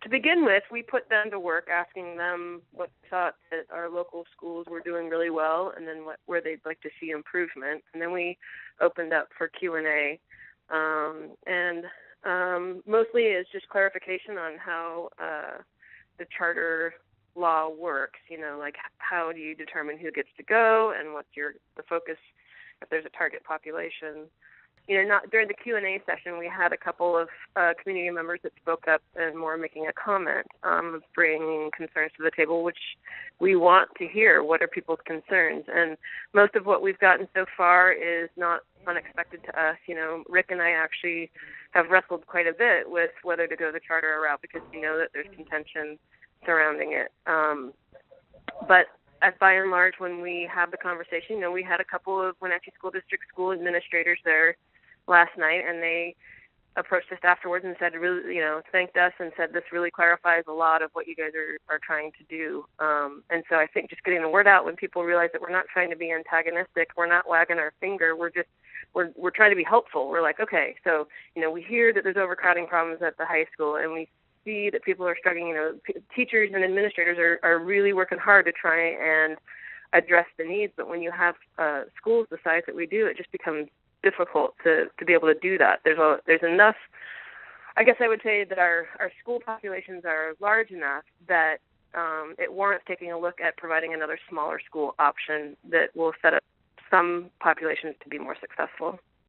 to begin with, we put them to work, asking them what they thought that our local schools were doing really well, and then where they'd like to see improvement. And then we opened up for Q&A, and mostly it's just clarification on how the charter law works. Like how do you determine who gets to go, and what's the focus if there's a target population. Not during the Q&A session, we had a couple of community members that spoke up and more making a comment, bringing concerns to the table, which we want to hear. What are people's concerns? And most of what we've gotten so far is not unexpected to us. Rick and I actually have wrestled quite a bit with whether to go the charter route, because we know that there's contention surrounding it. But by and large, when we have the conversation, we had a couple of Wenatchee School District school administrators there last night, and they approached us afterwards and said, really, thanked us and said, this really clarifies a lot of what you guys are trying to do. And so I think just getting the word out when people realize that we're not trying to be antagonistic, we're not wagging our finger, we're trying to be helpful. We're like, okay, so, we hear that there's overcrowding problems at the high school, and we see that people are struggling. Teachers and administrators are really working hard to try and address the needs, but when you have schools the size that we do, it just becomes difficult to be able to do that. There's enough. I guess I would say that our school populations are large enough that it warrants taking a look at providing another smaller school option that will set up some populations to be more successful.